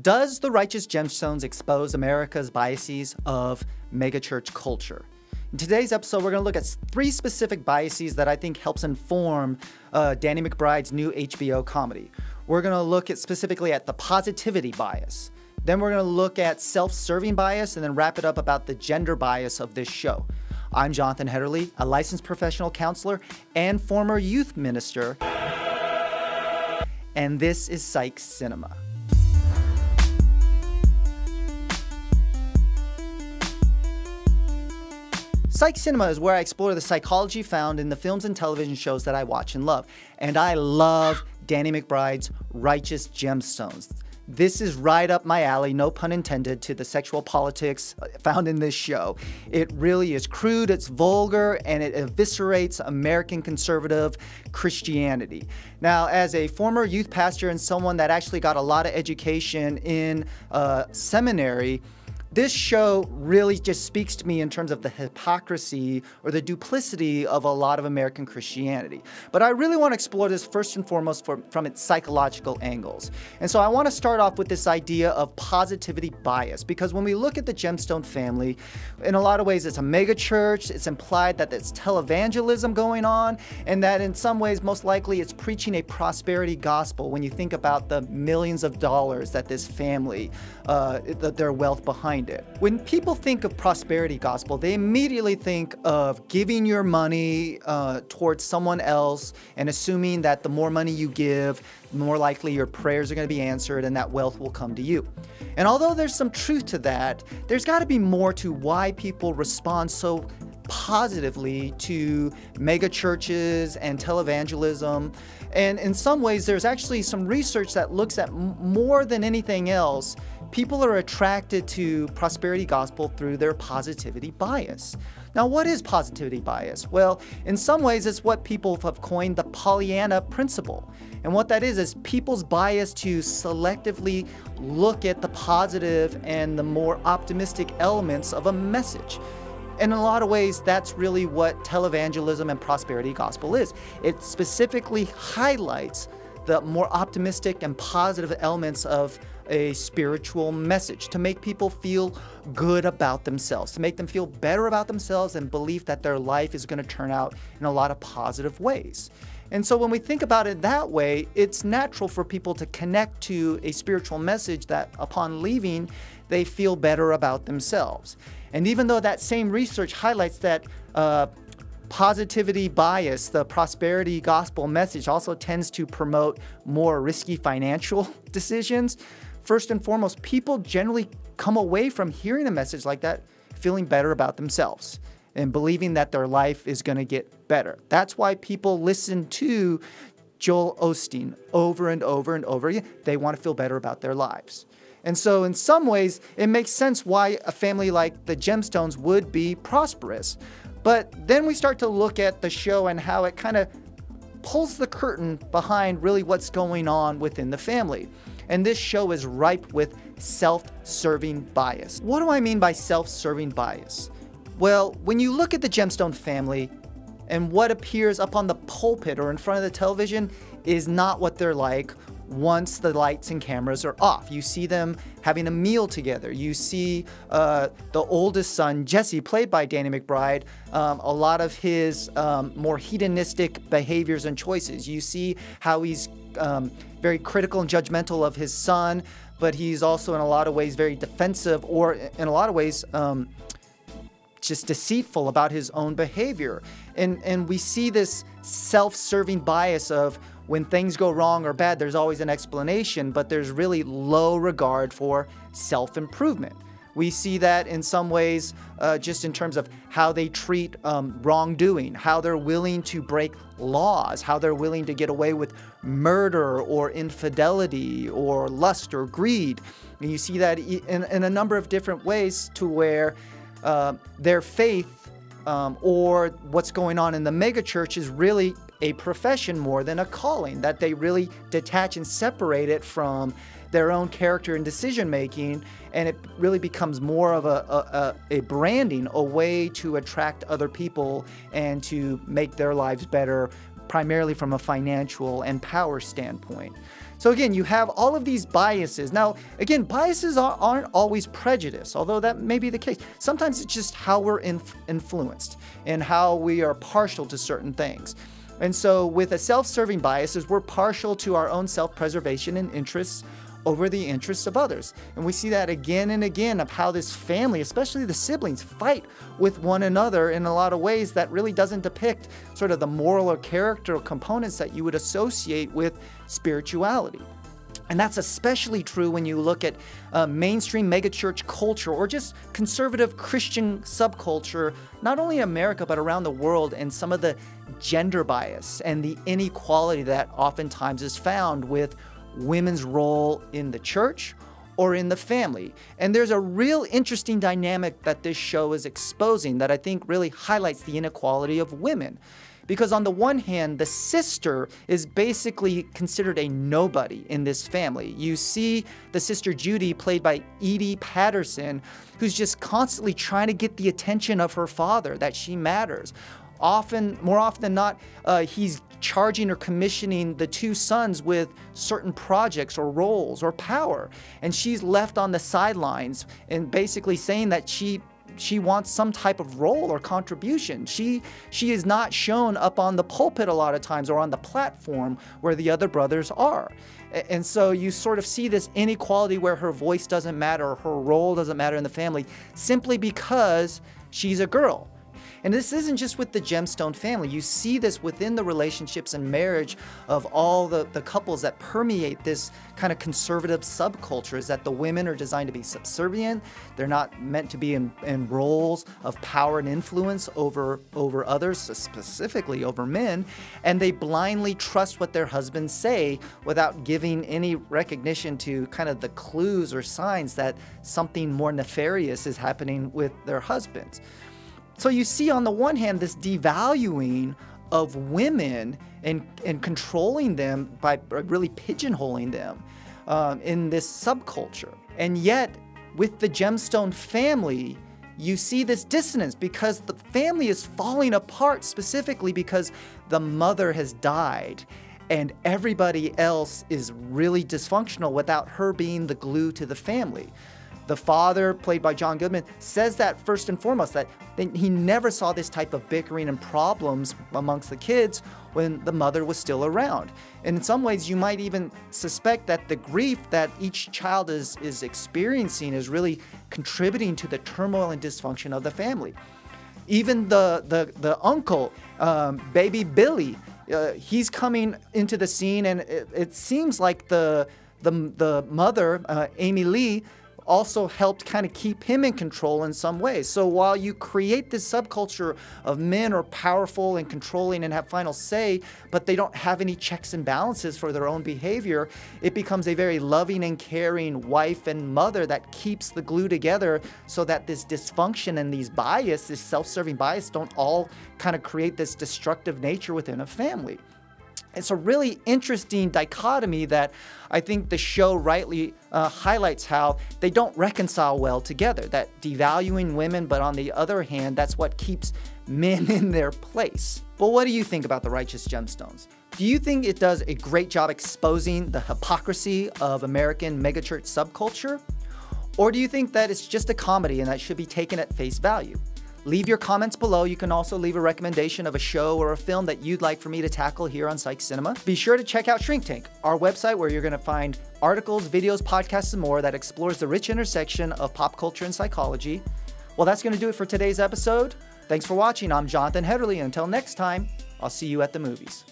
Does the Righteous Gemstones expose America's biases of megachurch culture? In today's episode, we're going to look at 3 specific biases that I think helps inform Danny McBride's new HBO comedy. We're going to look at specifically at the positivity bias. Then we're going to look at self-serving bias and then wrap it up about the gender bias of this show. I'm Jonathan Hetterly, a licensed professional counselor and former youth minister, and this is Psych Cinema. Psych Cinema is where I explore the psychology found in the films and television shows that I watch and love. And I love Danny McBride's Righteous Gemstones. This is right up my alley, no pun intended, to the sexual politics found in this show. It really is crude, it's vulgar, and it eviscerates American conservative Christianity. Now, as a former youth pastor and someone that actually got a lot of education in seminary, this show really just speaks to me in terms of the hypocrisy or the duplicity of a lot of American Christianity. But I really want to explore this first and foremost from its psychological angles. And so I want to start off with this idea of positivity bias, because when we look at the Gemstone family, in a lot of ways it's a megachurch. It's implied that there's televangelism going on, and that in some ways, most likely, it's preaching a prosperity gospel when you think about the millions of dollars that this family, their wealth behind it. When people think of prosperity gospel, they immediately think of giving your money towards someone else and assuming that the more money you give, the more likely your prayers are going to be answered and that wealth will come to you. And although there's some truth to that, there's got to be more to why people respond so positively to mega churches and televangelism. And in some ways, there's actually some research that looks at more than anything else, people are attracted to prosperity gospel through their positivity bias. Now, what is positivity bias? Well, in some ways, it's what people have coined the Pollyanna principle. And what that is people's bias to selectively look at the positive and the more optimistic elements of a message. And in a lot of ways, that's really what televangelism and prosperity gospel is. It specifically highlights the more optimistic and positive elements of a spiritual message to make people feel good about themselves, to make them feel better about themselves and believe that their life is going to turn out in a lot of positive ways. And so when we think about it that way, it's natural for people to connect to a spiritual message that upon leaving, they feel better about themselves. And even though that same research highlights that positivity bias, the prosperity gospel message, also tends to promote more risky financial decisions, first and foremost, people generally come away from hearing a message like that feeling better about themselves and believing that their life is going to get better. That's why people listen to Joel Osteen over and over and over again. They want to feel better about their lives. And so in some ways, it makes sense why a family like the Gemstones would be prosperous. But then we start to look at the show and how it kind of pulls the curtain behind really what's going on within the family. And this show is ripe with self-serving bias. What do I mean by self-serving bias? Well, when you look at the Gemstone family and what appears up on the pulpit or in front of the television is not what they're like once the lights and cameras are off. You see them having a meal together. You see the oldest son, Jesse, played by Danny McBride, a lot of his more hedonistic behaviors and choices. You see how he's very critical and judgmental of his son, but he's also in a lot of ways very defensive or in a lot of ways just deceitful about his own behavior. And we see this self-serving bias of when things go wrong or bad, there's always an explanation, but there's really low regard for self-improvement. We see that in some ways just in terms of how they treat wrongdoing, how they're willing to break laws, how they're willing to get away with murder or infidelity or lust or greed. And you see that in a number of different ways to where their faith or what's going on in the megachurch is really a profession more than a calling, that they really detach and separate it from their own character and decision making, and it really becomes more of a branding, a way to attract other people and to make their lives better, primarily from a financial and power standpoint. So again, you have all of these biases. Now, again, biases aren't always prejudice, although that may be the case. Sometimes it's just how we're influenced and how we are partial to certain things. And so with a self-serving biases, we're partial to our own self-preservation and interests over the interests of others. And we see that again and again of how this family, especially the siblings, fight with one another in a lot of ways that really doesn't depict sort of the moral or character components that you would associate with spirituality. And that's especially true when you look at mainstream megachurch culture or just conservative Christian subculture, not only in America, but around the world, and some of the gender bias and the inequality that oftentimes is found with women's role in the church or in the family. And there's a real interesting dynamic that this show is exposing that I think really highlights the inequality of women. Because on the one hand, the sister is basically considered a nobody in this family. You see the sister Judy, played by Edie Patterson, who's just constantly trying to get the attention of her father, that she matters. More often than not, he's charging or commissioning the two sons with certain projects or roles or power. And she's left on the sidelines and basically saying that she wants some type of role or contribution. She is not shown up on the pulpit a lot of times or on the platform where the other brothers are. And so you sort of see this inequality where her voice doesn't matter, or her role doesn't matter in the family, simply because she's a girl. And this isn't just with the Gemstone family. You see this within the relationships and marriage of all the couples that permeate this kind of conservative subculture, is that the women are designed to be subservient. They're not meant to be in roles of power and influence over others, specifically over men. And they blindly trust what their husbands say without giving any recognition to kind of the clues or signs that something more nefarious is happening with their husbands. So you see, on the one hand, this devaluing of women and controlling them by really pigeonholing them in this subculture. And yet, with the Gemstone family, you see this dissonance because the family is falling apart specifically because the mother has died and everybody else is really dysfunctional without her being the glue to the family. The father, played by John Goodman, says that first and foremost, that he never saw this type of bickering and problems amongst the kids when the mother was still around. And in some ways, you might even suspect that the grief that each child is experiencing is really contributing to the turmoil and dysfunction of the family. Even the uncle, baby Billy, he's coming into the scene, and it seems like the mother, Amy Lee, also helped kind of keep him in control in some ways. So while you create this subculture of men are powerful and controlling and have final say, but they don't have any checks and balances for their own behavior, it becomes a very loving and caring wife and mother that keeps the glue together so that this dysfunction and these bias, this self-serving bias, don't all kind of create this destructive nature within a family. It's a really interesting dichotomy that I think the show rightly highlights, how they don't reconcile well together, that devaluing women, but on the other hand, that's what keeps men in their place. But what do you think about The Righteous Gemstones? Do you think it does a great job exposing the hypocrisy of American megachurch subculture? Or do you think that it's just a comedy and that should be taken at face value? Leave your comments below. You can also leave a recommendation of a show or a film that you'd like for me to tackle here on Psych Cinema. Be sure to check out Shrink Tank, our website where you're going to find articles, videos, podcasts, and more that explores the rich intersection of pop culture and psychology. Well, that's going to do it for today's episode. Thanks for watching. I'm Jonathan Hetterly, and until next time, I'll see you at the movies.